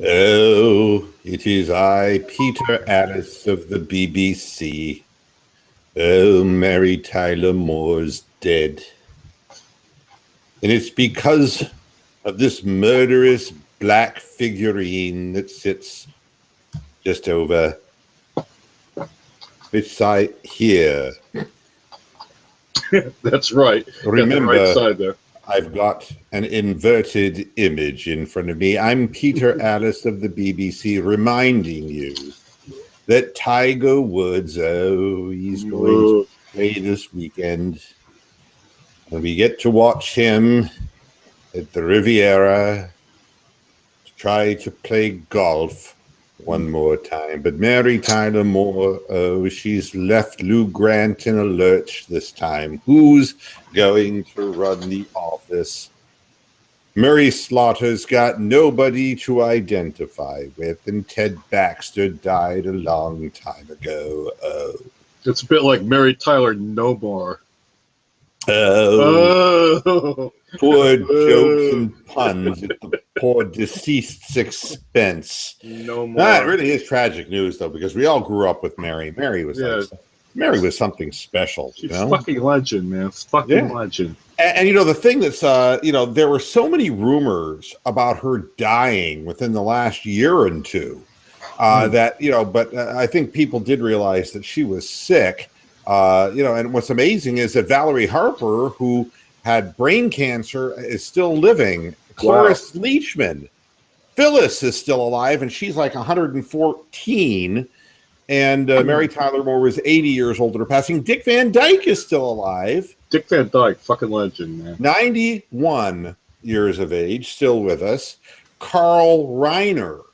Oh, it is I, Peter Alice of the BBC. Oh, Mary Tyler Moore's dead. And it's because of this murderous black figurine that sits just over beside here. That's right. Remember, the right side there. I've got an inverted image in front of me. I'm Peter Alice of the BBC, reminding you that Tiger Woods, he's going to play this weekend. And we get to watch him at the Riviera to try to play golf one more time. But Mary Tyler Moore, she's left Lou Grant in a lurch this time. Who's going to run the office? Murray Slaughter's got nobody to identify with, and Ted Baxter died a long time ago. It's a bit like Mary Tyler No More. Poor jokes and puns at the poor deceased's expense. No more. That really is tragic news, though, because we all grew up with Mary. Mary was something special. She's fucking legend, man. Legend. And the thing that's, there were so many rumors about her dying within the last year or two that, but I think people did realize that she was sick. And what's amazing is that Valerie Harper, who had brain cancer, is still living. Cloris Leachman, Phyllis is still alive, and she's like 114. And Mary Tyler Moore was 80 years old at her passing. Dick Van Dyke is still alive. Dick Van Dyke, fucking legend, man. 91 years of age, still with us. Carl Reiner,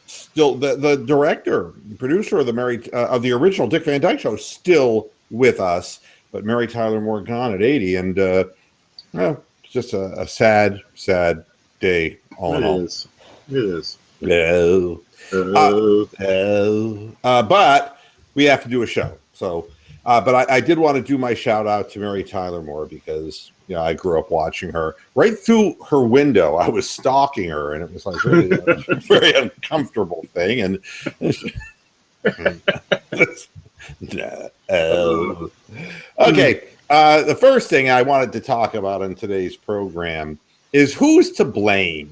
still the director, producer of of the original Dick Van Dyke Show, still with us. But Mary Tyler Moore gone at 80, and it's just a sad, sad day. All in all, it is. But we have to do a show. So, but I did want to do my shout out to Mary Tyler Moore because I grew up watching her right through her window. I was stalking her, and it was like really a very uncomfortable thing. And okay, the first thing I wanted to talk about in today's program is who's to blame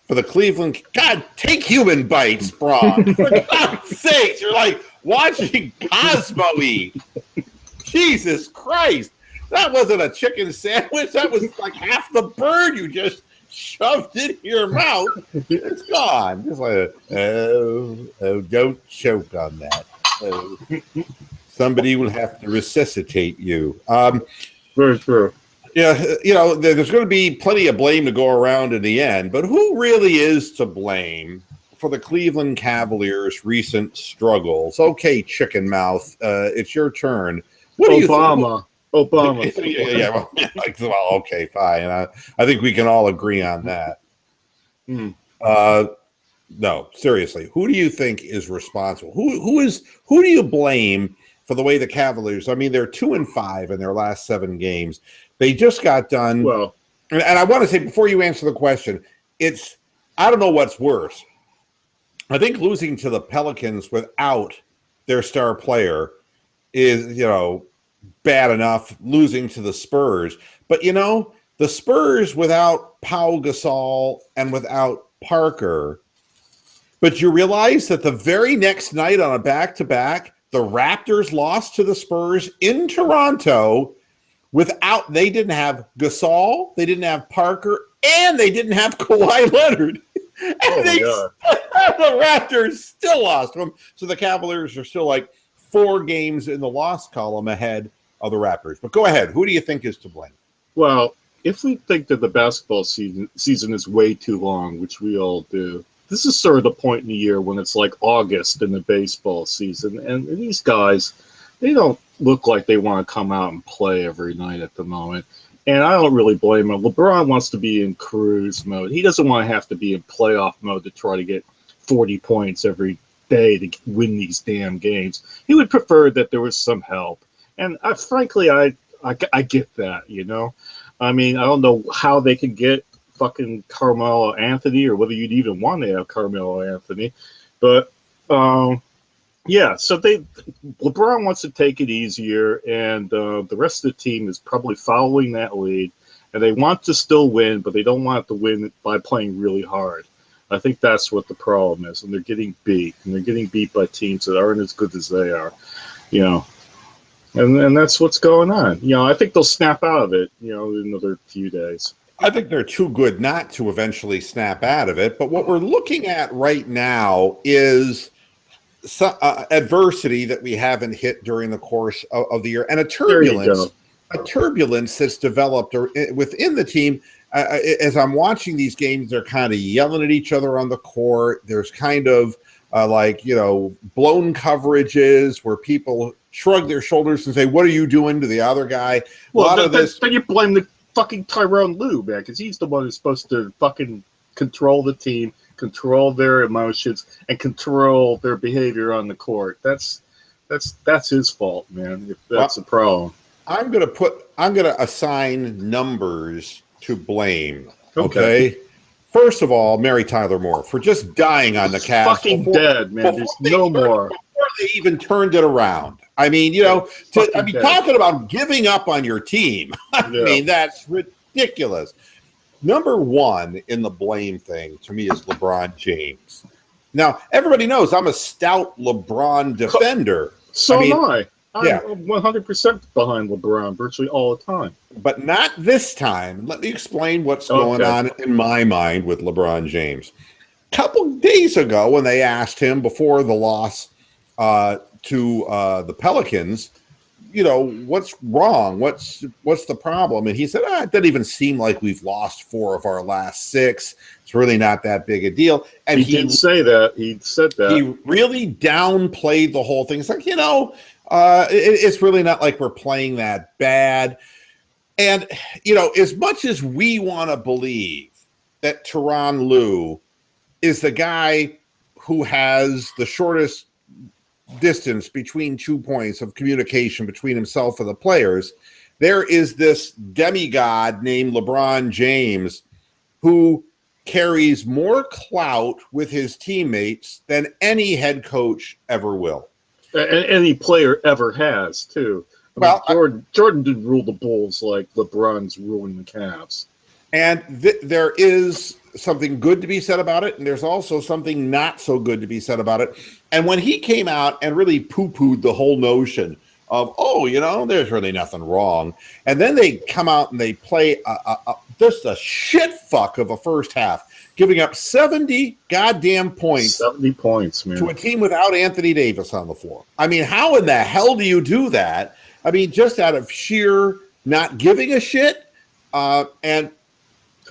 for the Cleveland. God, take human bites, Braun. For God's sakes, you're like watching Cosmo eat. Jesus Christ. That wasn't a chicken sandwich. That was like half the bird you just shoved in your mouth. It's gone. Just like, don't choke on that. Somebody will have to resuscitate you. Very true. Yeah, there's going to be plenty of blame to go around in the end, but who really is to blame for the Cleveland Cavaliers' recent struggles? Okay, chicken mouth, it's your turn. What do you think? Obama. Well, okay, fine. I think we can all agree on that. No, seriously, who do you think is responsible? Who do you blame for the way the Cavaliers? I mean, they're 2-5 in their last 7 games. They just got done. Well, and I want to say before you answer the question, I don't know what's worse. I think losing to the Pelicans without their star player is, bad enough. Losing to the Spurs, but the Spurs without Pau Gasol and without Parker. But you realize that the very next night on a back-to-back, the Raptors lost to the Spurs in Toronto. They didn't have Gasol, they didn't have Parker, and they didn't have Kawhi Leonard. And the Raptors still lost to them. So the Cavaliers are still like 4 games in the loss column ahead of the Raptors. But go ahead. Who do you think is to blame? Well, if we think that the basketball season is way too long, which we all do, this is sort of the point in the year when it's like August in the baseball season. And these guys, they don't look like they want to come out and play every night at the moment. And I don't really blame him. LeBron wants to be in cruise mode. He doesn't want to have to be in playoff mode to try to get 40 points every day to win these damn games. He would prefer that there was some help. And frankly, I get that, I mean, I don't know how they could get fucking Carmelo Anthony or whether you'd even want to have Carmelo Anthony. But yeah, so LeBron wants to take it easier, and the rest of the team is probably following that lead, and they want to still win, but they don't want to win by playing really hard. I think that's what the problem is, and they're getting beat, and they're getting beat by teams that aren't as good as they are, and that's what's going on. I think they'll snap out of it, in another few days. I think they're too good not to eventually snap out of it, but what we're looking at right now is adversity that we haven't hit during the course of the year, and a turbulence that's developed within the team. As I'm watching these games, they're kind of yelling at each other on the court. There's kind of blown coverages where people shrug their shoulders and say, "What are you doing?" to the other guy. Well, then you blame the fucking Tyrone Lue, man, because he's the one who's supposed to fucking control the team, control their emotions, and control their behavior on the court. That's his fault, man. If that's a problem. I'm gonna assign numbers to blame. Okay. First of all, Mary Tyler Moore for just dying on the Cavs. Fucking dead, man. There's no more. Before they even turned it around. I mean, talking about giving up on your team. I mean, that's ridiculous. Number one in the blame thing to me is LeBron James. Now, everybody knows I'm a stout LeBron defender. So am I. I'm 100% behind LeBron virtually all the time. But not this time. Let me explain what's going on in my mind with LeBron James. A couple days ago when they asked him before the loss to the Pelicans, what's wrong? What's the problem? And he said, it doesn't even seem like we've lost 4 of our last 6. It's really not that big a deal. And he did say that. He said that. He really downplayed the whole thing. It's like, it's really not like we're playing that bad. And, as much as we want to believe that Tyronn Lue is the guy who has the shortest distance between 2 points of communication between himself and the players, there is this demigod named LeBron James who carries more clout with his teammates than any head coach ever will. And any player ever has, too. Jordan didn't rule the Bulls like LeBron's ruling the Cavs. And there is something good to be said about it, and there's also something not so good to be said about it. And when he came out and really poo-pooed the whole notion of, there's really nothing wrong, and then they come out and they play just a shit fuck of a first half, giving up 70 goddamn points. 70 points, man. To a team without Anthony Davis on the floor. I mean, how in the hell do you do that? I mean, just out of sheer not giving a shit. And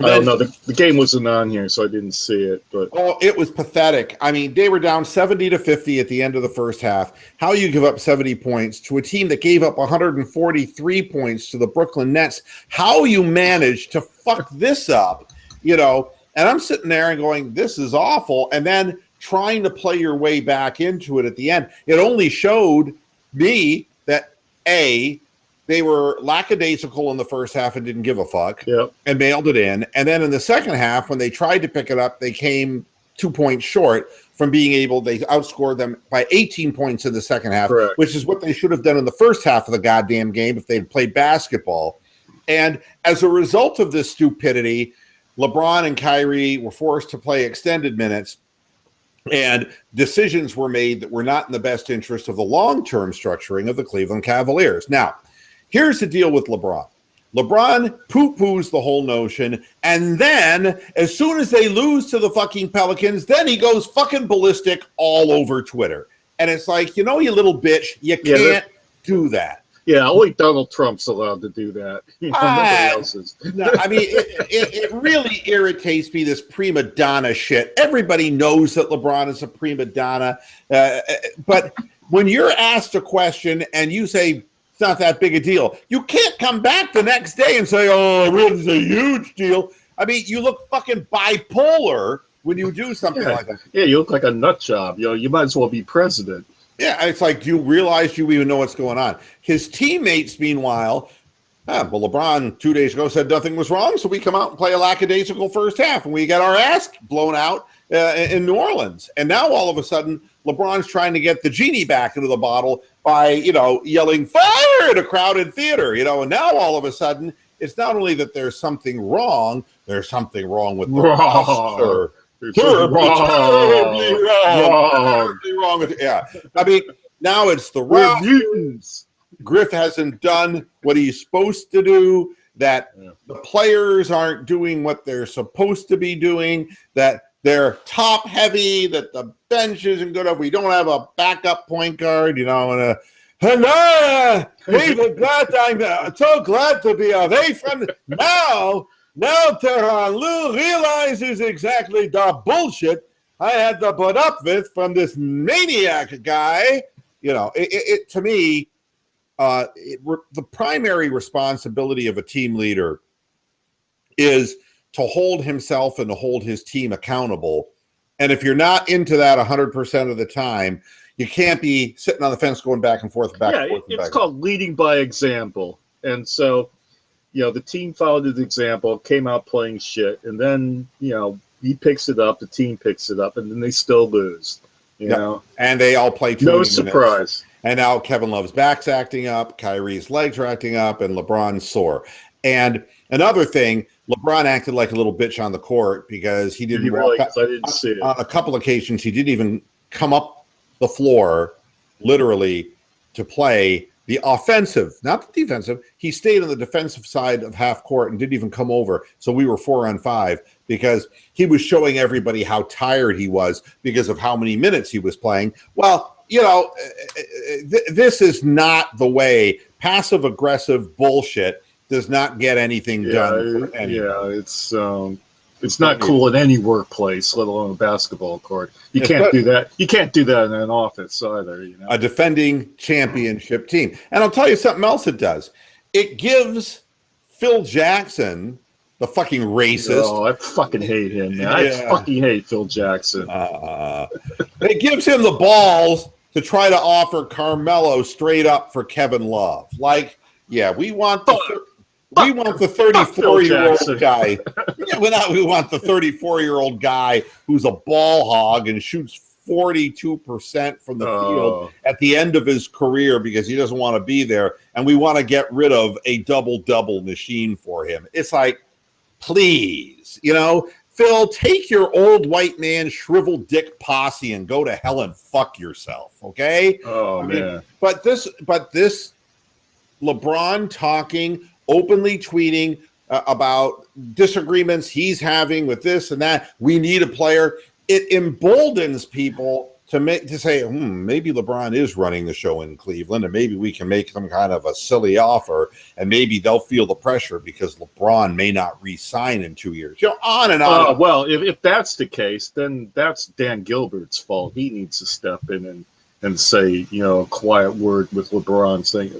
I don't know. The game wasn't on here, so I didn't see it. But it was pathetic. I mean, they were down 70-50 at the end of the first half. How you give up 70 points to a team that gave up 143 points to the Brooklyn Nets? How you managed to fuck this up, And I'm sitting there and going, this is awful. And then trying to play your way back into it at the end. It only showed me that, they were lackadaisical in the first half and didn't give a fuck and mailed it in. And then in the second half, when they tried to pick it up, they came 2 points short from being able, they outscored them by 18 points in the second half, which is what they should have done in the first half of the goddamn game if they'd played basketball. And as a result of this stupidity, LeBron and Kyrie were forced to play extended minutes, and decisions were made that were not in the best interest of the long-term structuring of the Cleveland Cavaliers. Now, here's the deal with LeBron. LeBron poo-poos the whole notion, and then as soon as they lose to the fucking Pelicans, then he goes fucking ballistic all over Twitter. And it's like, you little bitch, you can't do that. Yeah, only Donald Trump's allowed to do that. Nobody else is. No, I mean, it really irritates me, this prima donna shit. Everybody knows that LeBron is a prima donna. But when you're asked a question and you say, it's not that big a deal, you can't come back the next day and say, oh, it's a huge deal. I mean, you look fucking bipolar when you do something like that. Yeah, you look like a nut job. You might as well be president. Yeah, it's like, do you realize you even know what's going on? His teammates, meanwhile, Well, LeBron 2 days ago said nothing was wrong, so we come out and play a lackadaisical first half, and we got our ass blown out in New Orleans. And now all of a sudden, LeBron's trying to get the genie back into the bottle by, yelling fire at a crowded theater, and now all of a sudden, it's not only that there's something wrong, there's something wrong with the roster. Terribly wrong with I mean, now it's the roster. Griff hasn't done what he's supposed to do, that the players aren't doing what they're supposed to be doing, that they're top heavy, that the bench isn't good enough. We don't have a backup point guard, I'm so glad to be away from now Teron Lou realizes exactly the bullshit I had to put up with from this maniac guy. To me, the primary responsibility of a team leader is to hold himself and to hold his team accountable. And if you're not into that 100% of the time, you can't be sitting on the fence going back and forth, it's called leading by example. And so, the team followed his example, came out playing shit, and then, he picks it up, the team picks it up, and then they still lose. You know? And they all play 20 No minutes. surprise. And now Kevin Love's back's acting up, Kyrie's legs are acting up, and LeBron's sore. And another thing, LeBron acted like a little bitch on the court because he didn't I didn't see it. On a couple occasions, he didn't even come up the floor, literally, to play the offensive, not the defensive. He stayed on the defensive side of half court and didn't even come over. So we were 4-on-5 because he was showing everybody how tired he was because of how many minutes he was playing. Well, this is not the way. Passive aggressive bullshit does not get anything done. It's not cool in any workplace, let alone a basketball court. You can't do that. You can't do that in an office either. A defending championship team. And I'll tell you something else it does. It gives Phil Jackson, the fucking racist. Oh, I fucking hate him, man. I fucking hate Phil Jackson. It gives him the balls to try to offer Carmelo straight up for Kevin Love. Like, we want the 34-year-old guy. We want the 34-year-old guy who's a ball hog and shoots 42% from the field at the end of his career because he doesn't want to be there, and we want to get rid of a double-double machine for him. It's like, please, Phil, take your old white man shriveled dick posse and go to hell and fuck yourself, okay? Man. But this LeBron talking, openly tweeting about disagreements he's having with this and that. We need a player. It emboldens people to say, maybe LeBron is running the show in Cleveland, and maybe we can make some kind of a silly offer, and maybe they'll feel the pressure because LeBron may not re-sign in 2 years. On and on. Well, if that's the case, then that's Dan Gilbert's fault. He needs to step in and say, a quiet word with LeBron, saying,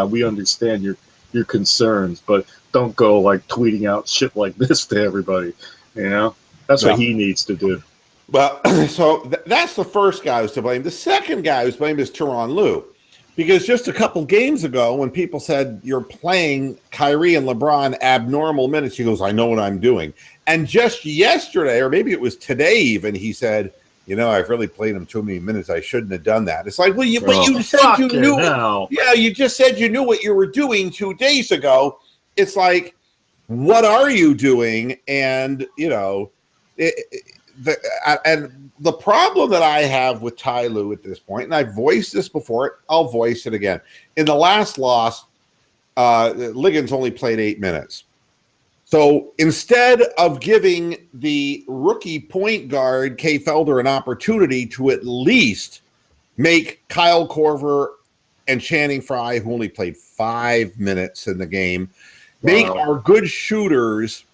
we understand your concerns, but don't go like tweeting out shit like this to everybody. That's what he needs to do. Well, so that's the first guy who's to blame. The second guy who's blamed is Tyronn Lue, because just a couple games ago when people said you're playing Kyrie and LeBron abnormal minutes, he goes, I know what I'm doing. And just yesterday, or maybe it was today even, he said, I've really played him too many minutes. I shouldn't have done that. It's like, well, you said you knew. Yeah, you just said you knew what you were doing 2 days ago. It's like, what are you doing? And, the problem that I have with Ty Lue at this point, and I've voiced this before, I'll voice it again. In the last loss, Liggins only played 8 minutes. So instead of giving the rookie point guard, Kay Felder, an opportunity to at least make Kyle Korver and Channing Frye, who only played 5 minutes in the game, make our good shooters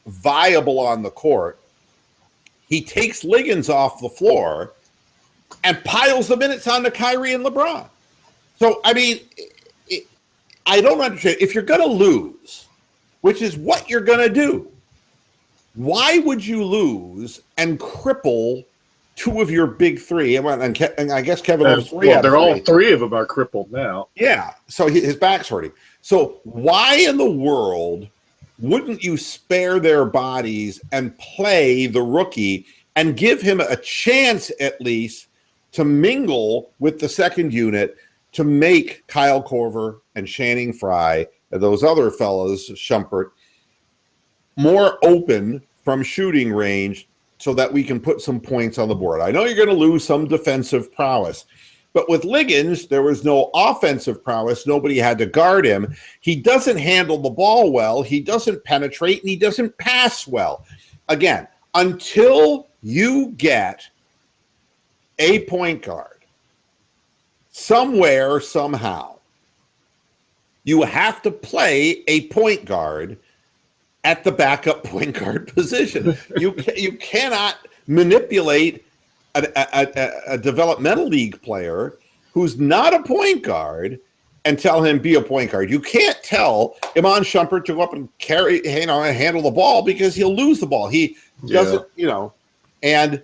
viable on the court, he takes Liggins off the floor and piles the minutes onto Kyrie and LeBron. So, I mean, I don't understand. If you're going to lose, which is what you're going to do, why would you lose and cripple two of your big three, and I guess Kevin Love's three well, out of they're all three. three of them are crippled now. Yeah, so his back's hurting. So why in the world wouldn't you spare their bodies and play the rookie and give him a chance at least to mingle with the second unit to make Kyle Korver and Channing Frye and those other fellas, Shumpert, more open from shooting range so that we can put some points on the board? I know you're going to lose some defensive prowess, but with Liggins, there was no offensive prowess. Nobody had to guard him. He doesn't handle the ball well. He doesn't penetrate, and he doesn't pass well. Again, until you get a point guard somewhere, somehow, you have to play a point guard at the backup point guard position. You cannot manipulate a developmental league player who's not a point guard and tell him be a point guard. You can't tell Iman Shumpert to go up and and handle the ball because he'll lose the ball. He doesn't, And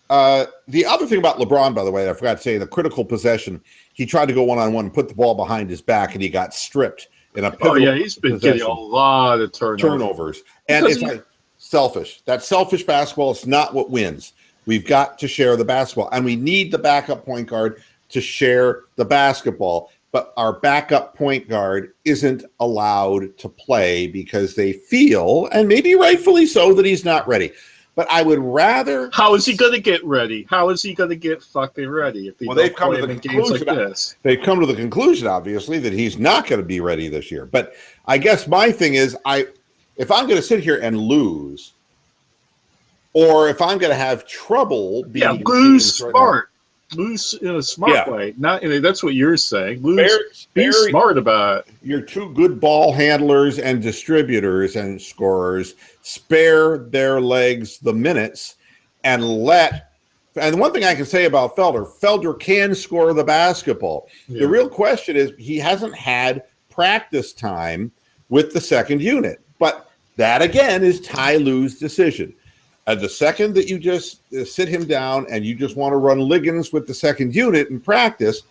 the other thing about LeBron, by the way, I forgot to say, the critical possession, he tried to go one-on-one and put the ball behind his back, and he got stripped in a pivotal he's been getting a lot of turnovers. And it's like selfish. That selfish basketball is not what wins. We've got to share the basketball, and we need the backup point guard to share the basketball. But our backup point guard isn't allowed to play because they feel, and maybe rightfully so, that he's not ready. But I would rather. How is he going to get ready? How is he going to get fucking ready if they've come to the conclusion? They've come to the conclusion, obviously, that he's not going to be ready this year. But I guess my thing is, if I'm going to sit here and lose, or if I'm going to have trouble being lose smart. Lose in a smart way. Not that's what you're saying. Be smart about it. Your two good ball handlers and distributors and scorers, spare their legs the minutes and and one thing I can say about Felder can score the basketball. Yeah. The real question is he hasn't had practice time with the second unit. But that again is Ty Lue's decision. The second that you just sit him down and you just want to run Liggins with the second unit in practice,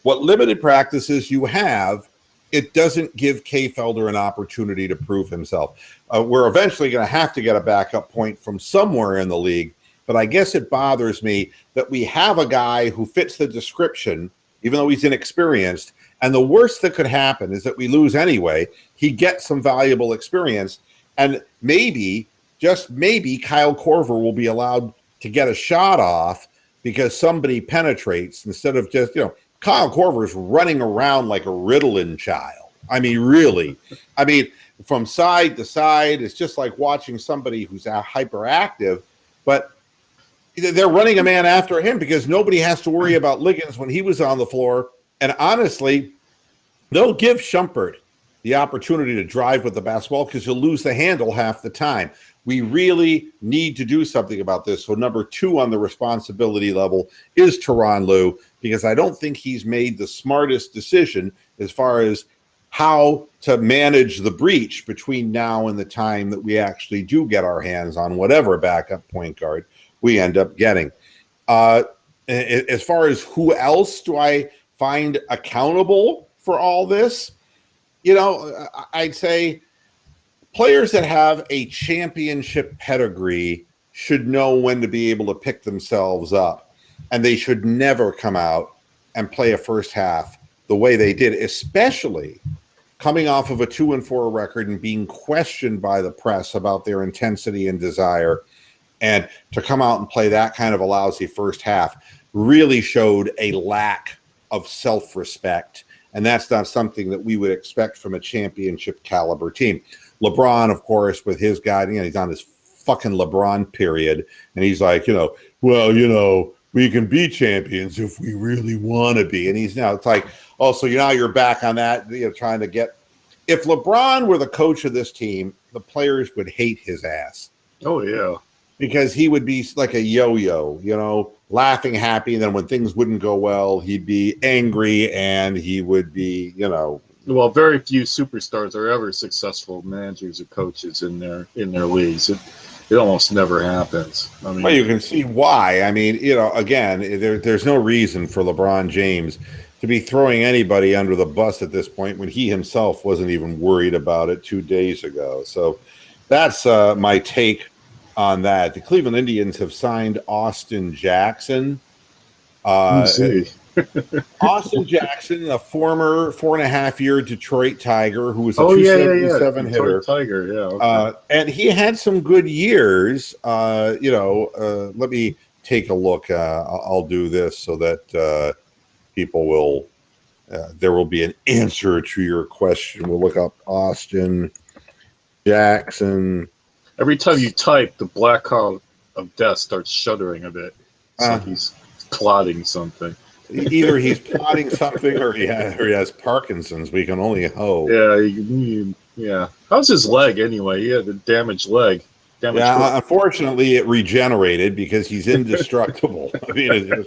what limited practices you have, it doesn't give Kay Felder an opportunity to prove himself. We're eventually going to have to get a backup point from somewhere in the league, but I guess it bothers me that we have a guy who fits the description, even though he's inexperienced, and the worst that could happen is that we lose anyway. He gets some valuable experience, and maybe just maybe Kyle Korver will be allowed to get a shot off because somebody penetrates instead of just, Kyle Korver is running around like a Ritalin child. I mean, really. I mean, from side to side, it's just like watching somebody who's hyperactive, but they're running a man after him because nobody has to worry about Liggins when he was on the floor. And honestly, they'll give Shumpert the opportunity to drive with the basketball because he'll lose the handle half the time. We really need to do something about this. So number 2 on the responsibility level is Tyronn Lue, because I don't think he's made the smartest decision as far as how to manage the breach between now and the time that we actually do get our hands on whatever backup point guard we end up getting. As far as who else do I find accountable for all this, I'd say players that have a championship pedigree should know when to be able to pick themselves up, and they should never come out and play a first half the way they did, especially coming off of a 2-4 record and being questioned by the press about their intensity and desire. And to come out and play that kind of a lousy first half really showed a lack of self-respect. And that's not something that we would expect from a championship caliber team. LeBron, of course, with his guy, he's on his fucking LeBron period. And he's like, we can be champions if we really want to be. And it's like, oh, so now you're back on that, trying to get. If LeBron were the coach of this team, the players would hate his ass. Oh, yeah. Because he would be like a yo-yo, laughing happy. And then when things wouldn't go well, he'd be angry and he would be, Well, very few superstars are ever successful managers or coaches in their leagues. it almost never happens. I mean, well, you can see why. I mean, again, there's no reason for LeBron James to be throwing anybody under the bus at this point when he himself wasn't even worried about it 2 days ago. So that's my take on that. The Cleveland Indians have signed Austin Jackson. see. Austin Jackson, a former 4.5-year Detroit Tiger who was a Oh, yeah. 277 Detroit hitter. Tiger, yeah. Okay. And he had some good years. Let me take a look. I'll do this so that people will, there will be an answer to your question. We'll look up Austin Jackson. Every time you type, the black hole of death starts shuddering a bit. It's like he's plotting something. Either he's plotting something or he has Parkinson's. We can only hope. Yeah. How's his leg anyway? He had a damaged leg. Unfortunately, it regenerated because he's indestructible. I mean, there's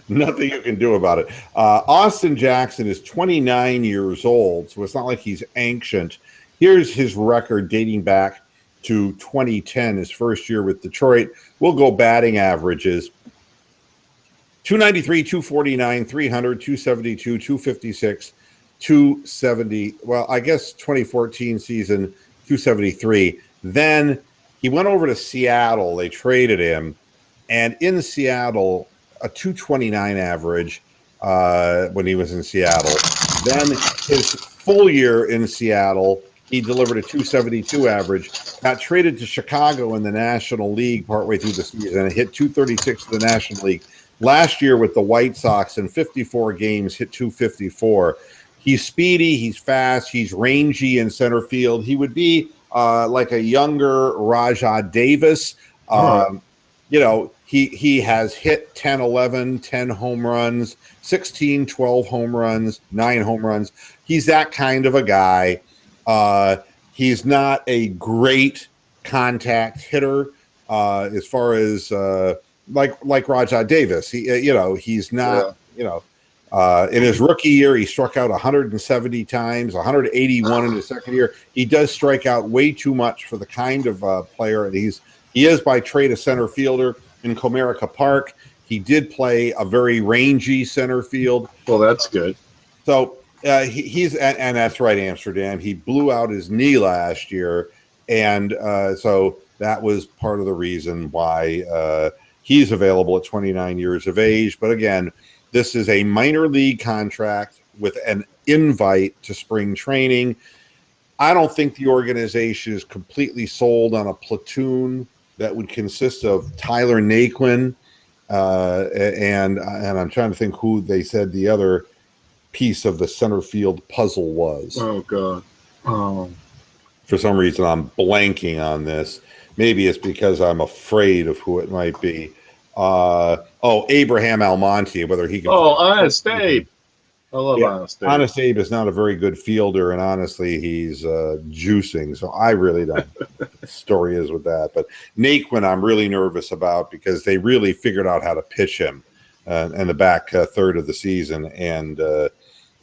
nothing you can do about it. Austin Jackson is 29 years old, so it's not like he's ancient. Here's his record dating back to 2010, his first year with Detroit. We'll go batting averages. 293, 249, 300, 272, 256, 270. Well, I guess 2014 season, 273. Then he went over to Seattle. They traded him. And in Seattle, a 229 average when he was in Seattle. Then his full year in Seattle, he delivered a 272 average. Got traded to Chicago in the National League partway through the season and hit 236 in the National League. Last year with the White Sox in 54 games, hit 254. He's speedy, he's fast, he's rangy in center field. He would be like a younger Rajah Davis. He has hit 10, 11, 10 home runs, 16, 12 home runs, 9 home runs. He's that kind of a guy. He's not a great contact hitter as far as like Rajah Davis. He's not, in his rookie year, he struck out 170 times, 181 in his second year. He does strike out way too much for the kind of player. And he is by trade a center fielder in Comerica Park. He did play a very rangy center field. Well, that's good. So he's, and that's right, Amsterdam. He blew out his knee last year. And so that was part of the reason why he's available at 29 years of age. But again, this is a minor league contract with an invite to spring training. I don't think the organization is completely sold on a platoon that would consist of Tyler Naquin and I'm trying to think who they said the other piece of the center field puzzle was. Oh, God. For some reason, I'm blanking on this. Maybe it's because I'm afraid of who it might be. Abraham Almonte, whether he can. Honest Abe. I love Honest Abe. Honest Abe is not a very good fielder, and honestly, he's juicing. So I really don't know what the story is with that. But Naquin, I'm really nervous about because they really figured out how to pitch him in the back third of the season. And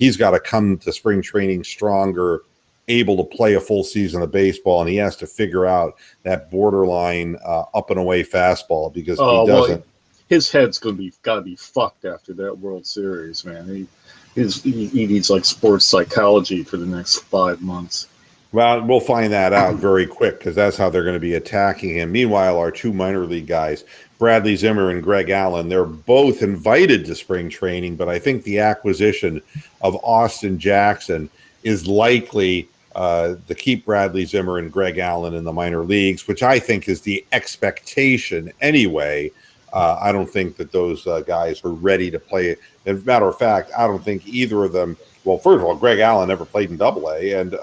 he's got to come to spring training stronger, able to play a full season of baseball, and he has to figure out that borderline up and away fastball because if he doesn't. Well, his head's got to be fucked after that World Series, man. He needs like sports psychology for the next 5 months. Well, we'll find that out very quick because that's how they're going to be attacking him. Meanwhile, our two minor league guys, Bradley Zimmer and Greg Allen, they're both invited to spring training, but I think the acquisition of Austin Jackson is likely to keep Bradley Zimmer and Greg Allen in the minor leagues, which I think is the expectation anyway. I don't think that those guys are ready to play. As a matter of fact, I don't think either of them. Well, first of all, Greg Allen never played in AA, and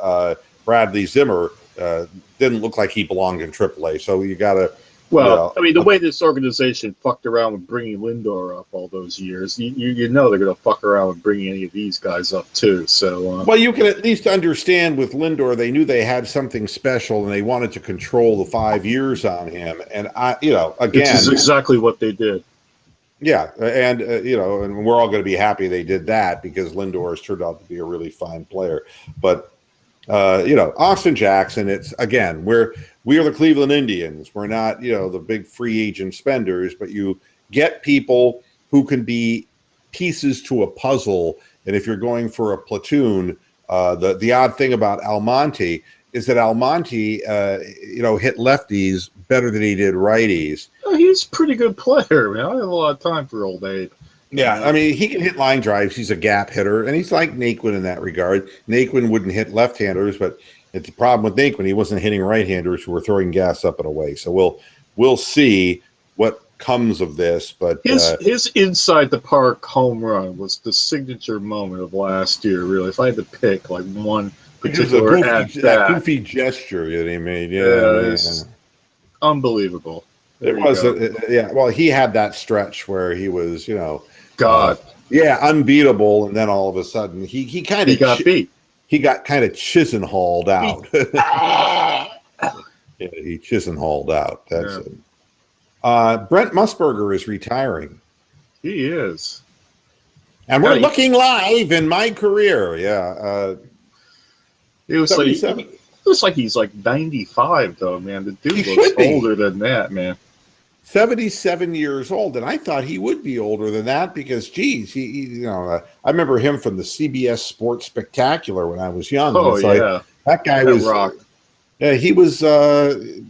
Bradley Zimmer didn't look like he belonged in AAA. So you got to. Well, I mean, the way this organization fucked around with bringing Lindor up all those years, you know they're going to fuck around with bringing any of these guys up too. So, well, you can at least understand with Lindor, they knew they had something special and they wanted to control the 5 years on him. And again, this is exactly what they did. Yeah, and and we're all going to be happy they did that because Lindor has turned out to be a really fine player. But Austin Jackson. It's again, we are the Cleveland Indians. We're not, the big free agent spenders, but you get people who can be pieces to a puzzle. And if you're going for a platoon, the odd thing about Almonte is that Almonte, hit lefties better than he did righties. Oh, he's a pretty good player, man. I have a lot of time for old Abe. Yeah, I mean, he can hit line drives. He's a gap hitter, and he's like Naquin in that regard. Naquin wouldn't hit left-handers, but it's a problem with Naquin. He wasn't hitting right-handers who were throwing gas up and away. So we'll see what comes of this. But his inside the park home run was the signature moment of last year. Really, if I had to pick like one particular that goofy gesture that he made, it's unbelievable. It was, well, he had that stretch where he was, God, unbeatable, and then all of a sudden he got beat. He got kind of chisenhauled out. He chisenhauled out. That's it. Brent Musburger is retiring. He is, and we're looking live in my career. It looks like he's like 95, though, man. The dude looks older than that, man. 77 years old, and I thought he would be older than that because, geez, I remember him from the CBS Sports Spectacular when I was young. Oh, yeah. That guy was rock. Yeah, he was old,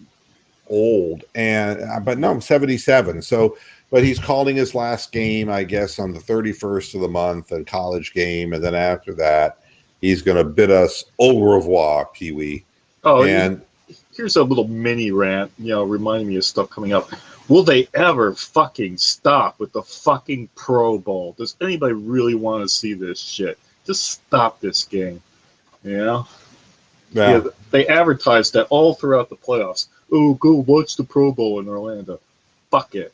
but no, 77. So, but he's calling his last game, I guess, on the 31st of the month, a college game, and then after that, he's going to bid us au revoir, Pee Wee. Oh, and here's a little mini rant, reminding me of stuff coming up. Will they ever fucking stop with the fucking Pro Bowl? Does anybody really want to see this shit? Just stop this game. Yeah, they advertised that all throughout the playoffs. Oh, go watch the Pro Bowl in Orlando. Fuck it.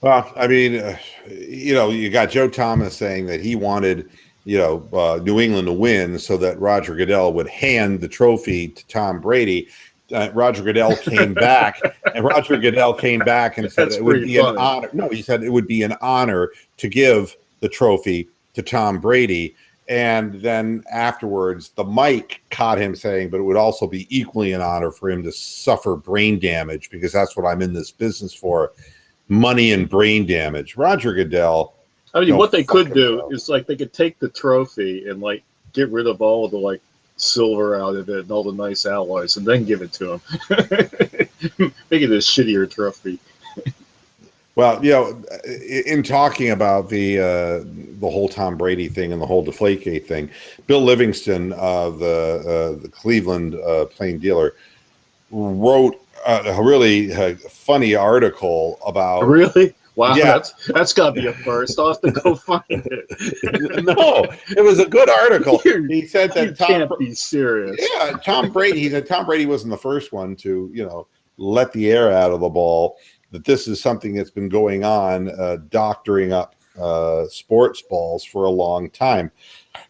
Well, I mean, you got Joe Thomas saying that he wanted, New England to win so that Roger Goodell would hand the trophy to Tom Brady. Roger Goodell came back, and said it would be an honor. No, he said it would be an honor to give the trophy to Tom Brady. And then afterwards, the mic caught him saying, but it would also be equally an honor for him to suffer brain damage because that's what I'm in this business for, money and brain damage. Roger Goodell. I mean, what they could do is like they could take the trophy and like get rid of all of the like silver out of it and all the nice alloys and then give it to him. Make it a shittier trophy. Well, in talking about the whole Tom Brady thing and the whole Deflategate thing, Bill Livingston of the Cleveland Plain Dealer wrote a really funny article about. Really? Wow, yeah. That's got to be a first. I'll have to go find it. No, it was a good article. He said that Tom can't be serious. Yeah, Tom Brady. He said Tom Brady wasn't the first one to, let the air out of the ball. That this is something that's been going on, doctoring up sports balls for a long time.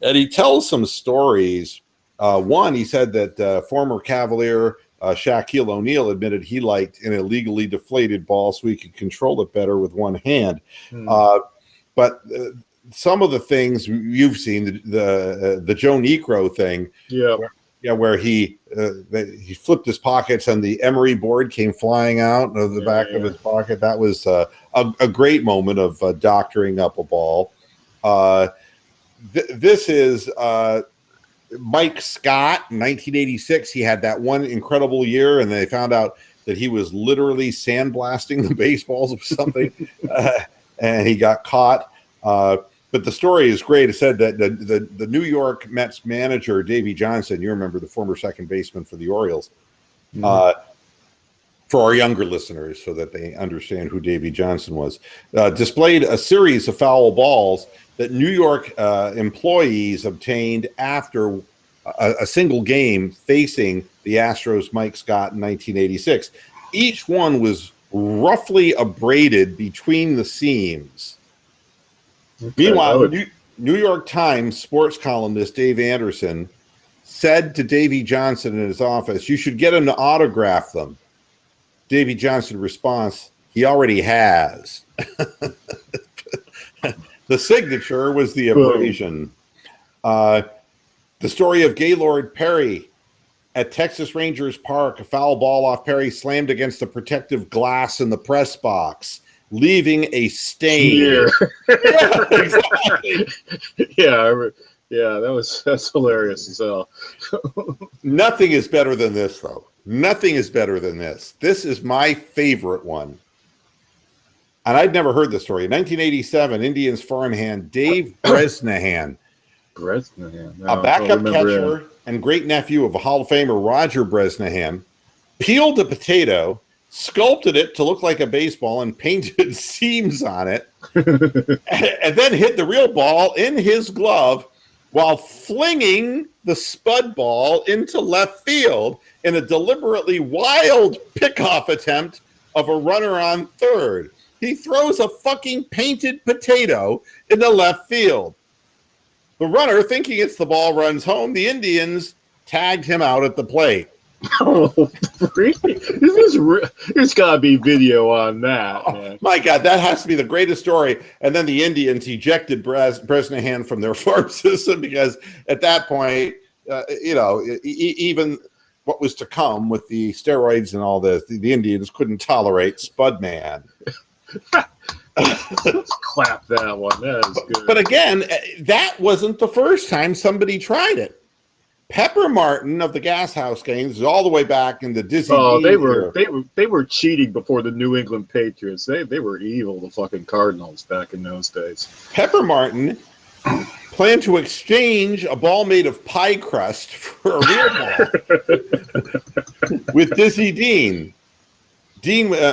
And he tells some stories. One, he said that former Cavalier Shaquille O'Neal admitted he liked an illegally deflated ball so he could control it better with one hand. But some of the things you've seen, the Joe Necro thing, where he flipped his pockets and the emery board came flying out of the back of his pocket. That was a great moment of doctoring up a ball. This is Mike Scott in 1986. He had that one incredible year, and they found out that he was literally sandblasting the baseballs or something, and he got caught. But the story is great. It said that the New York Mets manager, Davey Johnson, you remember the former second baseman for the Orioles, for our younger listeners so that they understand who Davey Johnson was, displayed a series of foul balls that New York employees obtained after a single game facing the Astros' Mike Scott in 1986. Each one was roughly abraded between the seams. Okay, meanwhile, New York Times sports columnist Dave Anderson said to Davey Johnson in his office, "You should get him to autograph them." Davey Johnson response, "He already has." The signature was the abrasion. The story of Gaylord Perry at Texas Rangers Park. A foul ball off Perry slammed against the protective glass in the press box, leaving a stain. Yeah, exactly. That's hilarious as hell. Nothing is better than this, though. Nothing is better than this. This is my favorite one. And I'd never heard the story. In 1987, Indians farmhand Dave Bresnahan, a backup catcher and great-nephew of a Hall of Famer Roger Bresnahan, peeled a potato, sculpted it to look like a baseball, and painted seams on it, and then hit the real ball in his glove while flinging the spud ball into left field in a deliberately wild pickoff attempt of a runner on third. He throws a fucking painted potato into left field. The runner, thinking it's the ball, runs home. The Indians tagged him out at the plate. Oh, really? There's got to be video on that. Man. My God, that has to be the greatest story. And then the Indians ejected Bresnahan from their farm system because at that point, even what was to come with the steroids and all this, the Indians couldn't tolerate Spudman. Let's clap that one. That is good. But again, that wasn't the first time somebody tried it. Pepper Martin of the Gas House games is all the way back in the Dizzy. Oh, they were cheating before the New England Patriots. They were evil, the fucking Cardinals back in those days. Pepper Martin planned to exchange a ball made of pie crust for a real ball with Dizzy Dean.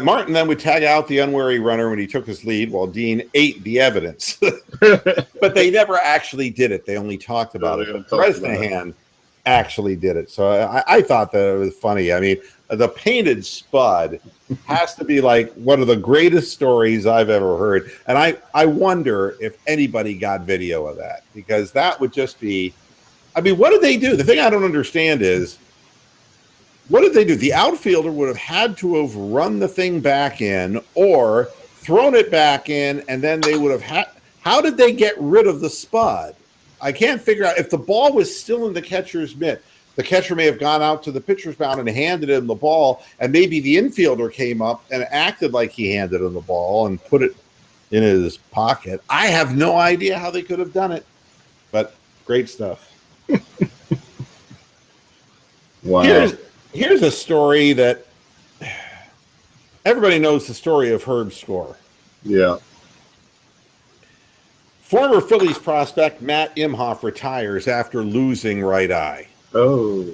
Martin then would tag out the unwary runner when he took his lead while Dean ate the evidence. But they never actually did it. They only talked about it. Bresnahan actually did it. So I thought that it was funny. I mean, the painted spud has to be like one of the greatest stories I've ever heard. And I wonder if anybody got video of that, because that would just be, I mean, what did they do? The thing I don't understand is, what did they do? The outfielder would have had to have run the thing back in or thrown it back in, and then they would have had, how did they get rid of the spud? I can't figure out. If the ball was still in the catcher's mitt, the catcher may have gone out to the pitcher's mound and handed him the ball, and maybe the infielder came up and acted like he handed him the ball and put it in his pocket. I have no idea how they could have done it, but great stuff. Wow. Here's a story that everybody knows, the story of Herb Score. Yeah. Former Phillies prospect Matt Imhoff retires after losing right eye. Oh.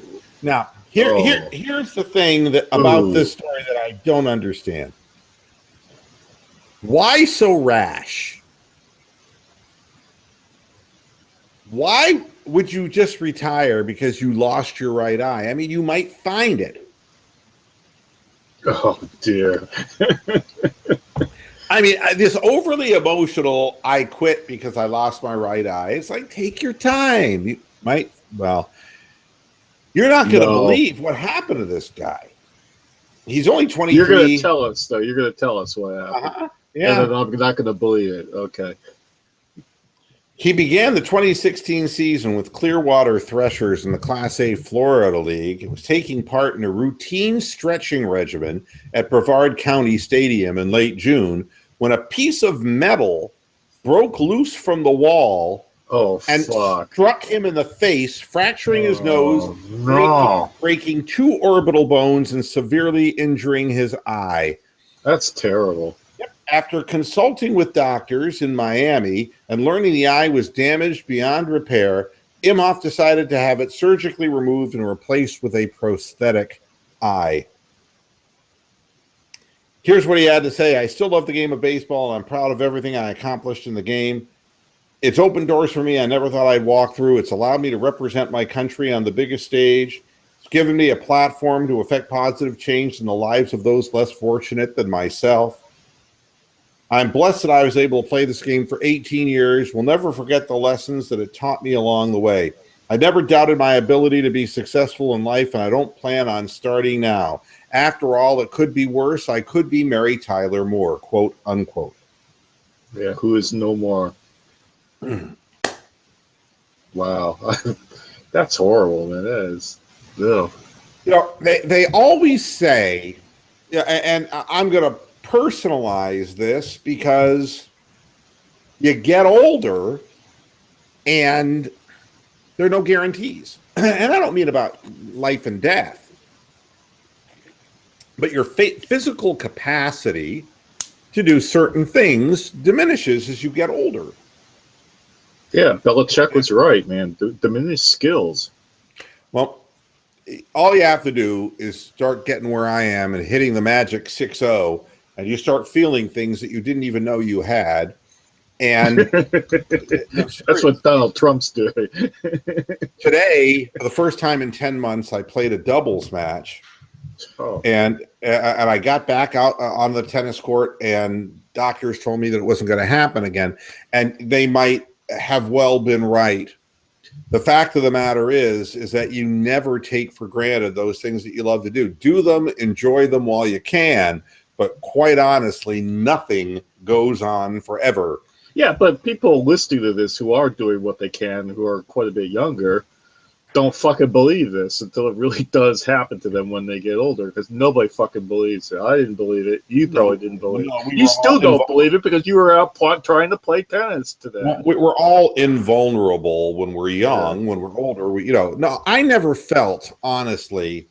Now, here's the thing about this story that I don't understand. Why so rash? Why would you just retire because you lost your right eye? I mean, you might find it. Oh, dear. I mean, this overly emotional, I quit because I lost my right eye. It's like, take your time. You might, you're not going to believe what happened to this guy. He's only 23. You're going to tell us, though. You're going to tell us what happened. Uh-huh. Yeah. And I'm not going to believe it. Okay. He began the 2016 season with Clearwater Threshers in the Class A Florida League. He was taking part in a routine stretching regimen at Brevard County Stadium in late June when a piece of metal broke loose from the wall and struck him in the face, fracturing his nose, breaking two orbital bones, and severely injuring his eye. That's terrible. After consulting with doctors in Miami and learning the eye was damaged beyond repair, Imhoff decided to have it surgically removed and replaced with a prosthetic eye. Here's what he had to say. I still love the game of baseball, and I'm proud of everything I accomplished in the game. It's opened doors for me I never thought I'd walk through. It's allowed me to represent my country on the biggest stage. It's given me a platform to affect positive change in the lives of those less fortunate than myself. I'm blessed that I was able to play this game for 18 years. Will never forget the lessons that it taught me along the way. I never doubted my ability to be successful in life, and I don't plan on starting now. After all, it could be worse. I could be Mary Tyler Moore, quote, unquote. Yeah, who is no more. Wow. That's horrible, man. That is. Ugh. You know, they always say, yeah, and I'm going to personalize this because you get older and there are no guarantees. And I don't mean about life and death, but your physical capacity to do certain things diminishes as you get older. Yeah, Belichick was right, man. Diminished skills. Well, all you have to do is start getting where I am and hitting the magic 6-0, and you start feeling things that you didn't even know you had. And that's what Donald Trump's doing. Today, for the first time in 10 months, I played a doubles match. Oh. And I got back out on the tennis court, and doctors told me that it wasn't going to happen again. And they might have well been right. The fact of the matter is that you never take for granted those things that you love to do. Do them, enjoy them while you can, but quite honestly, nothing goes on forever. Yeah, but people listening to this who are doing what they can, who are quite a bit younger, don't fucking believe this until it really does happen to them when they get older, because nobody fucking believes it. I didn't believe it. You probably didn't believe it. You still don't believe it because you were out trying to play tennis today. We're all invulnerable when we're young. When we're older, no, I never felt, honestly,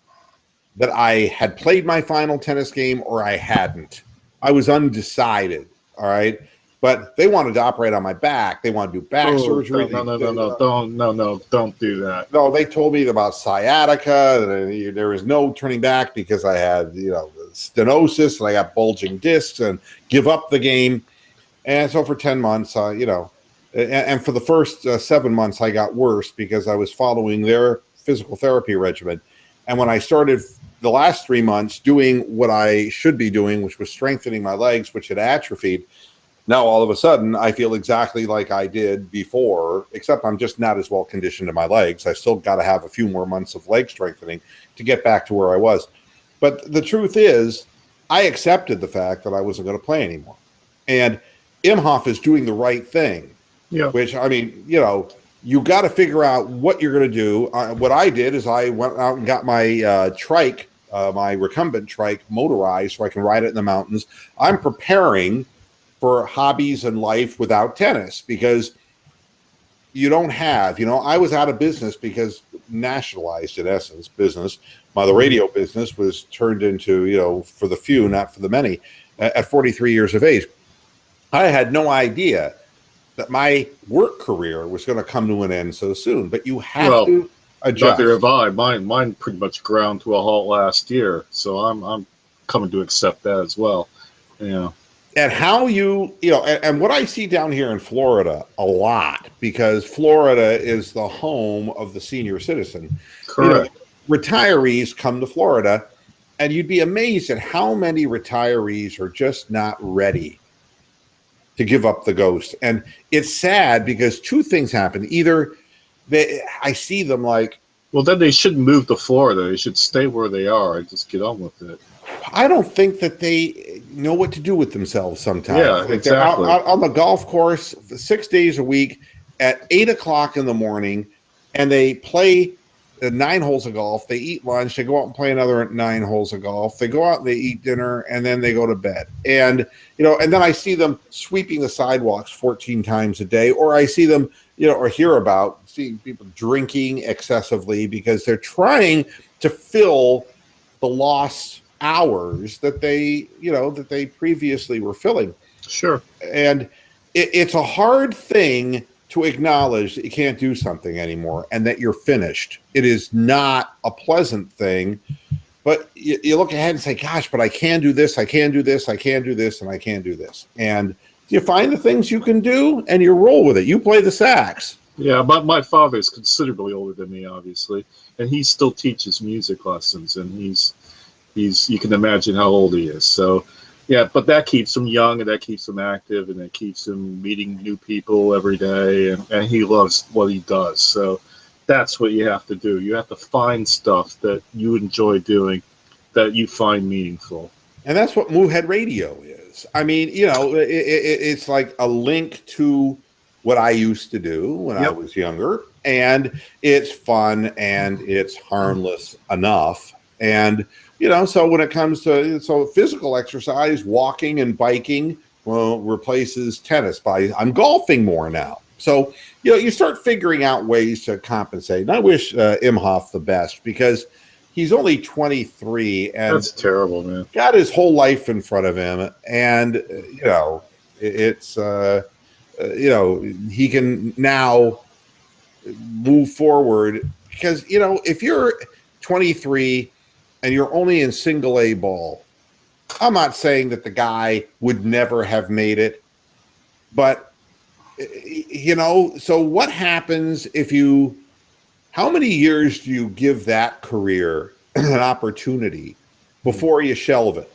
that I had played my final tennis game or I hadn't. I was undecided, all right? But they wanted to operate on my back. They wanted to do back surgery. No, don't do that. No, they told me about sciatica. There was no turning back because I had, stenosis and I got bulging discs, and give up the game. And so for 10 months, and for the first 7 months, I got worse because I was following their physical therapy regimen. And when I started the last 3 months doing what I should be doing, which was strengthening my legs, which had atrophied, now, all of a sudden, I feel exactly like I did before, except I'm just not as well conditioned in my legs. I still got to have a few more months of leg strengthening to get back to where I was. But the truth is, I accepted the fact that I wasn't going to play anymore. And Imhoff is doing the right thing, which, I mean, you got to figure out what you're going to do. What I did is I went out and got my trike, my recumbent trike, motorized so I can ride it in the mountains. I'm preparing for hobbies and life without tennis, because you don't have, I was out of business because nationalized, in essence, business. The radio business was turned into, for the few, not for the many, at 43 years of age. I had no idea that my work career was going to come to an end so soon, but you have to adjust. Neither have I. Mine pretty much ground to a halt last year, so I'm coming to accept that as well. And how and what I see down here in Florida a lot, because Florida is the home of the senior citizen. Correct. Retirees come to Florida, and you'd be amazed at how many retirees are just not ready to give up the ghost. And it's sad because two things happen. Either I see them like, well, then they shouldn't move to Florida. They should stay where they are and just get on with it. I don't think that they know what to do with themselves sometimes. Yeah, exactly. They're out on the golf course 6 days a week at 8 o'clock in the morning, and they play 9 holes of golf. They eat lunch. They go out and play another 9 holes of golf. They go out and they eat dinner, and then they go to bed. And, and then I see them sweeping the sidewalks 14 times a day, or I see them, or hear about seeing people drinking excessively because they're trying to fill the lost hours that they previously were filling. Sure. And it's a hard thing to acknowledge that you can't do something anymore and that you're finished. It is not a pleasant thing, but you look ahead and say, gosh, but I can do this, I can do this, I can do this, and I can do this. And you find the things you can do and you roll with it. You play the sax. Yeah, but my father is considerably older than me, obviously, and he still teaches music lessons, and he's you can imagine how old he is. So, yeah, but that keeps him young, and that keeps him active, and that keeps him meeting new people every day, and he loves what he does. So that's what you have to do. You have to find stuff that you enjoy doing, that you find meaningful. And that's what Moohead Radio is. I mean, it's like a link to what I used to do when I was younger. and it's fun and it's harmless enough. And so when it comes to physical exercise, walking and biking, well, replaces tennis by I'm golfing more now. So you start figuring out ways to compensate. And I wish Imhoff the best, because he's only 23 and that's terrible, man. Got his whole life in front of him, and it's he can now move forward, because if you're 23 and you're only in single A ball, I'm not saying that the guy would never have made it, but so what happens if how many years do you give that career an opportunity before you shelve it?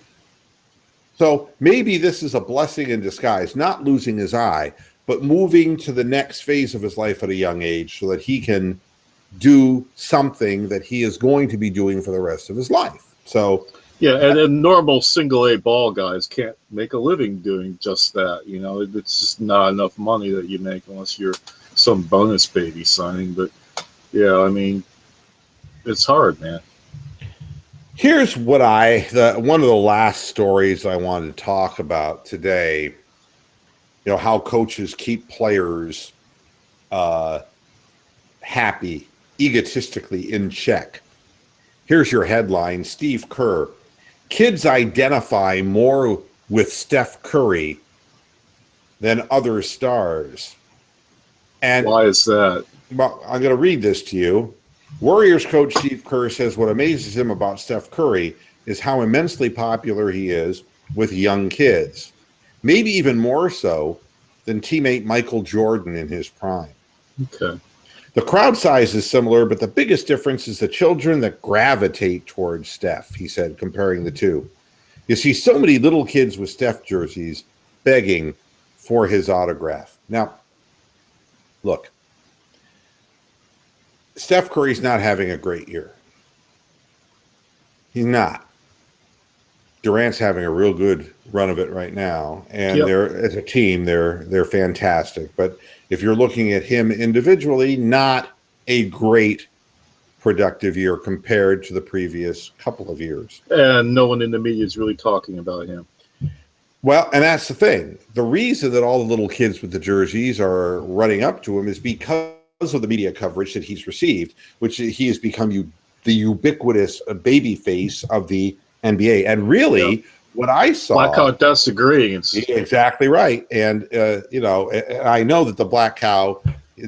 So maybe this is a blessing in disguise, not losing his eye, but moving to the next phase of his life at a young age so that he can do something that he is going to be doing for the rest of his life. So yeah, and normal single A ball guys can't make a living doing just that. It's just not enough money that you make unless you're some bonus baby signing. But yeah, I mean, it's hard, man. Here's what one of the last stories I wanted to talk about today. How coaches keep players happy, egotistically in check. Here's your headline: Steve Kerr. Kids identify more with Steph Curry than other stars. And why is that? Well, I'm going to read this to you. Warriors coach Steve Kerr says what amazes him about Steph Curry is how immensely popular he is with young kids, maybe even more so than teammate Michael Jordan in his prime. Okay. The crowd size is similar, but the biggest difference is the children that gravitate towards Steph, he said, comparing the two. You see so many little kids with Steph jerseys begging for his autograph. Now, look, Steph Curry's not having a great year. He's not. Durant's having a real good run of it right now, and they're as a team, they're fantastic. But if you're looking at him individually, not a great productive year compared to the previous couple of years. And no one in the media is really talking about him. Well, and that's the thing. The reason that all the little kids with the jerseys are running up to him is because of the media coverage that he's received, which he has become the ubiquitous baby face of the NBA. And really, what I saw... Blackout disagreeing. Exactly right. And, I know that the Black Cow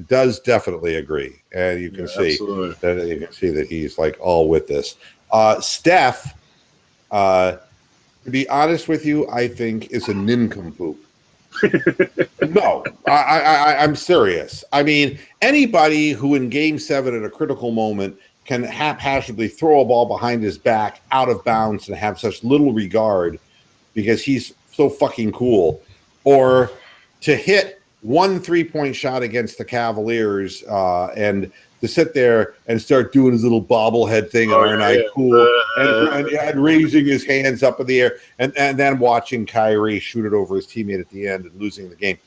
does definitely agree. And you can see that he's like all with this. Steph, to be honest with you, I think is a nincompoop. No, I'm serious. I mean, anybody who in Game 7 at a critical moment can haphazardly throw a ball behind his back out of bounds and have such little regard because he's so fucking cool, or to hit one 3-point shot against the Cavaliers and to sit there and start doing his little bobblehead thing, aren't I cool, and raising his hands up in the air, and then watching Kyrie shoot it over his teammate at the end and losing the game.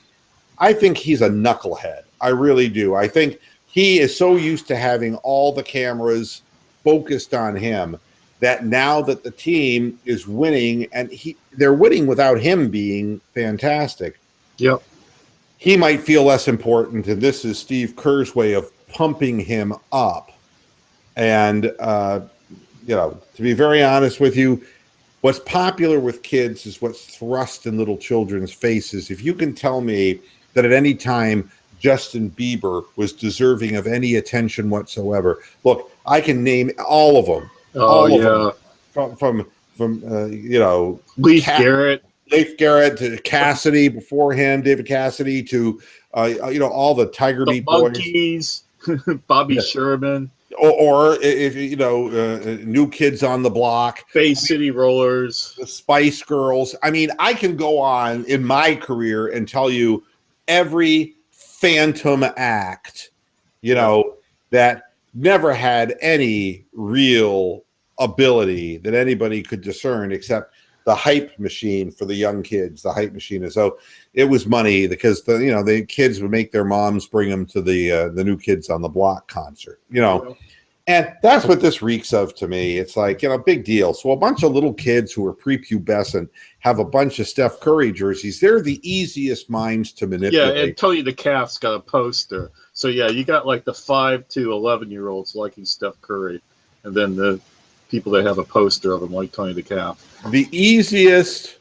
I think he's a knucklehead. I really do. I think he is so used to having all the cameras focused on him that now that the team is winning, and they're winning without him being fantastic. Yep. He might feel less important, and this is Steve Kerr's way of pumping him up. And, to be very honest with you, what's popular with kids is what's thrust in little children's faces. If you can tell me that at any time Justin Bieber was deserving of any attention whatsoever, look, I can name all of them. From Leif Garrett. Leif Garrett to Cassidy beforehand, David Cassidy to all the Tiger Beat Monkeys, Bobby Sherman, or if New Kids on the Block, Bay City Rollers, the Spice Girls. I mean, I can go on in my career and tell you every phantom act, that never had any real ability that anybody could discern except the hype machine for the young kids. The hype machine is so it was money because the kids would make their moms bring them to the New Kids on the Block concert. And that's what this reeks of to me. It's like, big deal. So a bunch of little kids who are prepubescent have a bunch of Steph Curry jerseys. They're the easiest minds to manipulate. Yeah, and Tony the Calf's got a poster. So, yeah, you got like the 5 to 11-year-olds liking Steph Curry, and then the people that have a poster of him like Tony the Calf. The easiest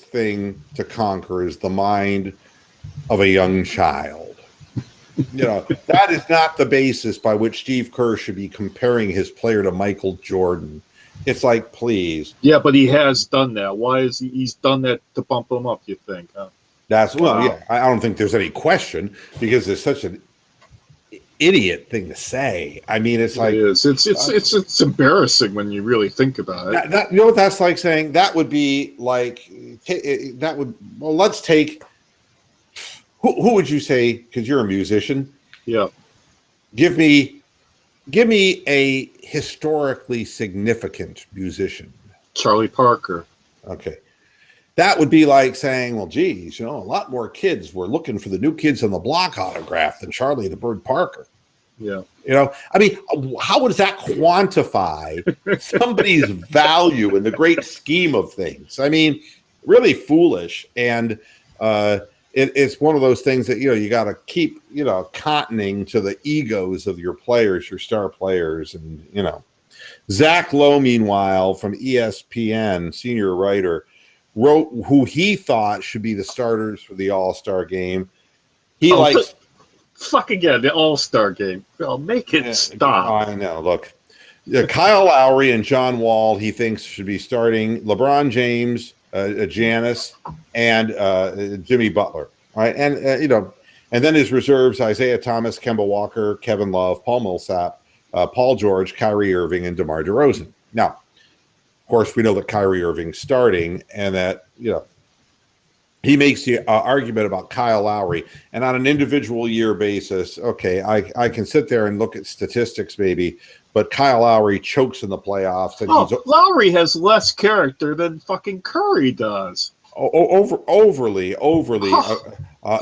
thing to conquer is the mind of a young child. That is not the basis by which Steve Kerr should be comparing his player to Michael Jordan. It's like, please. Yeah, but he has done that. Why is he's done that to bump him up, you think? Huh? Yeah. I don't think there's any question because it's such an idiot thing to say. I mean, it's like... It is. It's embarrassing when you really think about it. You know what that's like saying? That would be like... let's take... Who would you say? Because you're a musician. Yeah. Give me a historically significant musician. Charlie Parker. Okay. That would be like saying, well, geez, a lot more kids were looking for the New Kids on the Block autograph than Charlie the Bird Parker. Yeah. I mean, how does that quantify somebody's value in the great scheme of things? I mean, really foolish. And, it's one of those things that, you got to keep, cottoning to the egos of your players, your star players. And, Zach Lowe, meanwhile, from ESPN, senior writer, wrote who he thought should be the starters for the All-Star game. He likes... Fuck again, the All-Star game. Well, make it stop. I know, look. Kyle Lowry and John Wall, he thinks, should be starting. LeBron James... Giannis and Jimmy Butler, all right, and and then his reserves: Isaiah Thomas, Kemba Walker, Kevin Love, Paul Millsap, Paul George, Kyrie Irving, and DeMar DeRozan. Now, of course, we know that Kyrie Irving's starting, and that he makes the argument about Kyle Lowry, and on an individual year basis, okay, I can sit there and look at statistics, maybe. But Kyle Lowry chokes in the playoffs. And Lowry has less character than fucking Curry does. Overly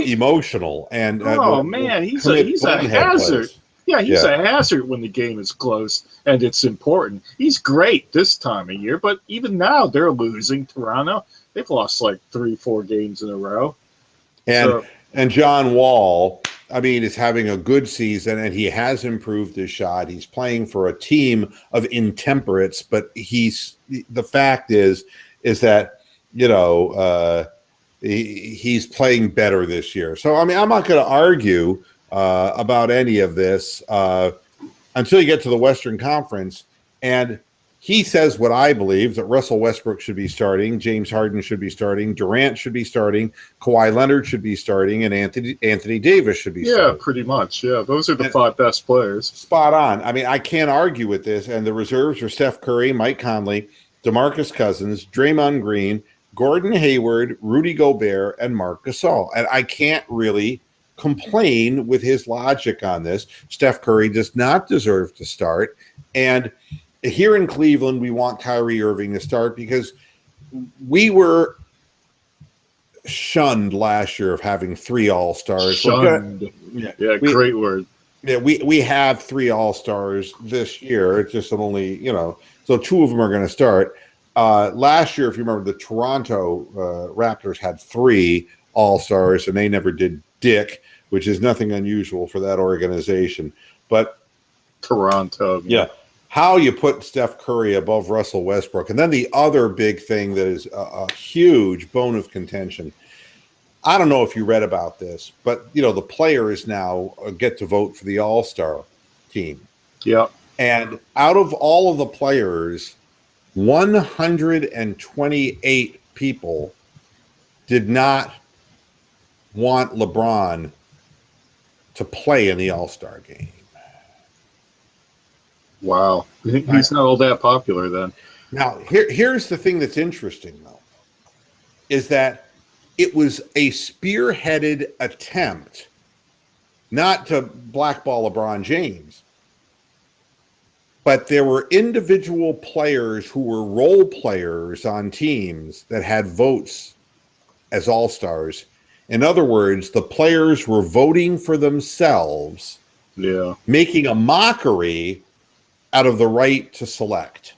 emotional and man, he's a hazard. Plays. Yeah, he's a hazard when the game is close and it's important. He's great this time of year, but even now they're losing. Toronto, they've lost like 3-4 games in a row. And John Wall, I mean, is having a good season, and he has improved his shot. He's playing for a team of intemperates, but the fact is that he's playing better this year. So I mean, I'm not going to argue about any of this until you get to the Western Conference, and he says what I believe, that Russell Westbrook should be starting, James Harden should be starting, Durant should be starting, Kawhi Leonard should be starting, and Anthony Davis should be starting. Yeah, pretty much. Yeah, those are the 5 best players. Spot on. I mean, I can't argue with this. And the reserves are Steph Curry, Mike Conley, DeMarcus Cousins, Draymond Green, Gordon Hayward, Rudy Gobert, and Marc Gasol. And I can't really complain with his logic on this. Steph Curry does not deserve to start. And here in Cleveland, we want Kyrie Irving to start because we were shunned last year of having 3 All-Stars. Shunned. Great word. Yeah, we have 3 All-Stars this year. It's just only, so 2 of them are going to start. Last year, if you remember, the Toronto Raptors had 3 All-Stars, and they never did dick, which is nothing unusual for that organization. But Toronto. Yeah. How you put Steph Curry above Russell Westbrook. And then the other big thing that is a huge bone of contention. I don't know if you read about this, but, the players now get to vote for the All-Star team. Yeah. And out of all of the players, 128 people did not want LeBron to play in the All-Star game. Wow. He's not all that popular then. Now, here's the thing that's interesting, though, is that it was a spearheaded attempt not to blackball LeBron James, But there were individual players who were role players on teams that had votes as all-stars. In other words, the players were voting for themselves, making a mockery out of the right to select.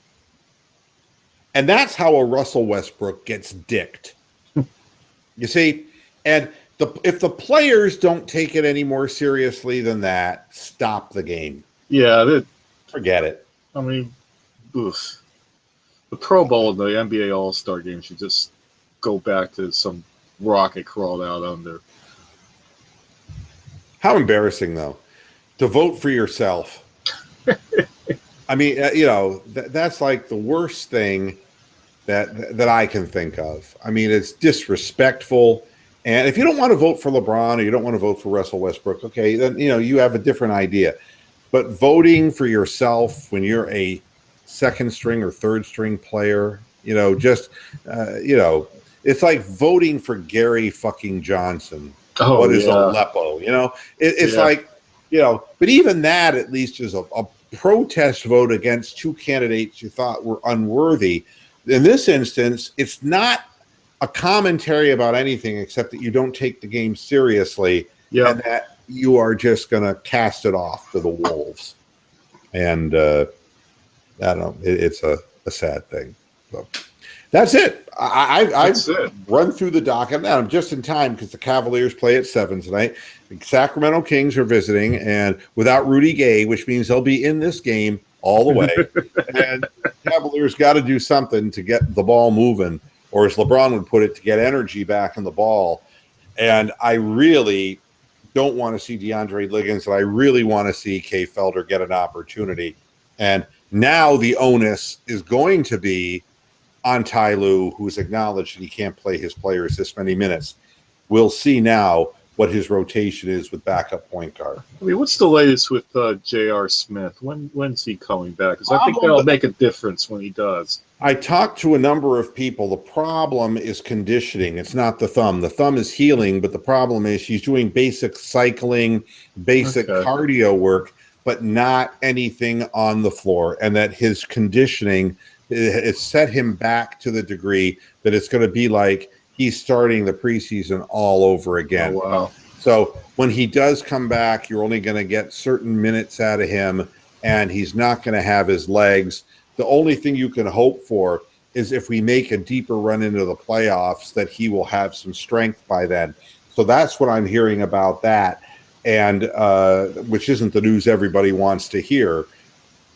And that's how a Russell Westbrook gets dicked. You see? And if the players don't take it any more seriously than that, stop the game. Yeah. Forget it. I mean, oof. The Pro Bowl and the NBA All-Star game should just go back to some rocket crawled out under. How embarrassing, though, to vote for yourself. I mean, that's like the worst thing that I can think of. I mean, it's disrespectful. And if you don't want to vote for LeBron or you don't want to vote for Russell Westbrook, okay, then, you have a different idea. But voting for yourself when you're a second string or third string player, it's like voting for Gary fucking Johnson. Oh, what is Aleppo? It's like, but even that at least is a protest vote against two candidates you thought were unworthy. In this instance, it's not a commentary about anything except that you don't take the game seriously and that you are just going to cast it off to the wolves. And I don't know, it's a sad thing. So that's it. I've run through the docket. And I'm just in time because the Cavaliers play at 7 tonight. The Sacramento Kings are visiting, and without Rudy Gay, which means they'll be in this game all the way. And Cavaliers got to do something to get the ball moving, or as LeBron would put it, to get energy back in the ball. And I really don't want to see DeAndre Liggins, and I really want to see Kay Felder get an opportunity. And now the onus is going to be on Ty Lue, who's acknowledged that he can't play his players this many minutes. We'll see now what his rotation is with backup point guard. I mean, what's the latest with J.R. Smith? When's he coming back? Because I think that'll make a difference when he does. I talked to a number of people. The problem is conditioning. It's not the thumb. The thumb is healing, but the problem is he's doing basic cycling, basic cardio work, but not anything on the floor. And that his conditioning, it set him back to the degree that it's going to be like he's starting the preseason all over again. Oh, wow. So when he does come back, you're only going to get certain minutes out of him, and he's not going to have his legs. The only thing you can hope for is if we make a deeper run into the playoffs, that he will have some strength by then. So that's what I'm hearing about that, and which isn't the news everybody wants to hear.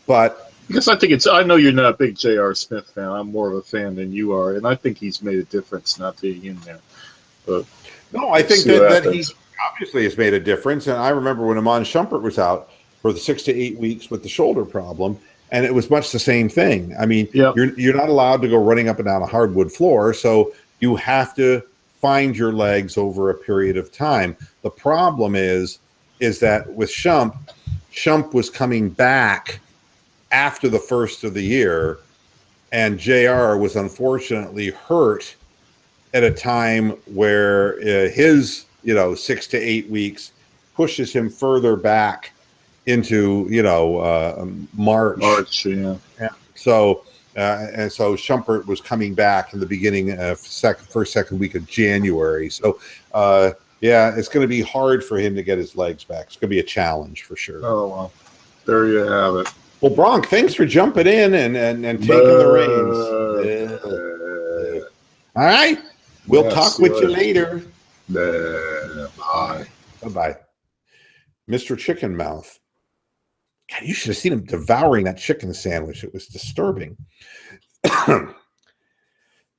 But because I know you're not a big J.R. Smith fan. I'm more of a fan than you are, and I think he's made a difference not being in there. But no, I think that he obviously has made a difference. And I remember when Iman Shumpert was out for the 6 to 8 weeks with the shoulder problem, and it was much the same thing. I mean, you're not allowed to go running up and down a hardwood floor, so you have to find your legs over a period of time. The problem is that with Shump was coming back after the first of the year, and JR was unfortunately hurt at a time where his 6 to 8 weeks pushes him further back into March. Yeah. So and so Shumpert was coming back in the beginning of second week of January. So it's going to be hard for him to get his legs back. It's going to be a challenge for sure. Oh well, there you have it. Well, Bronk, thanks for jumping in and taking the reins. All right. We'll talk with you later. Bye. Bye-bye. Mr. Chicken Mouth. God, you should have seen him devouring that chicken sandwich. It was disturbing.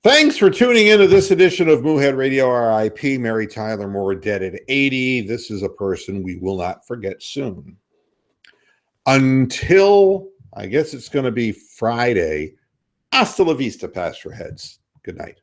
Thanks for tuning into this edition of Moohead Radio, RIP. Mary Tyler Moore, dead at 80. This is a person we will not forget soon. Until, I guess it's going to be Friday, hasta la vista, Pastor Heads. Good night.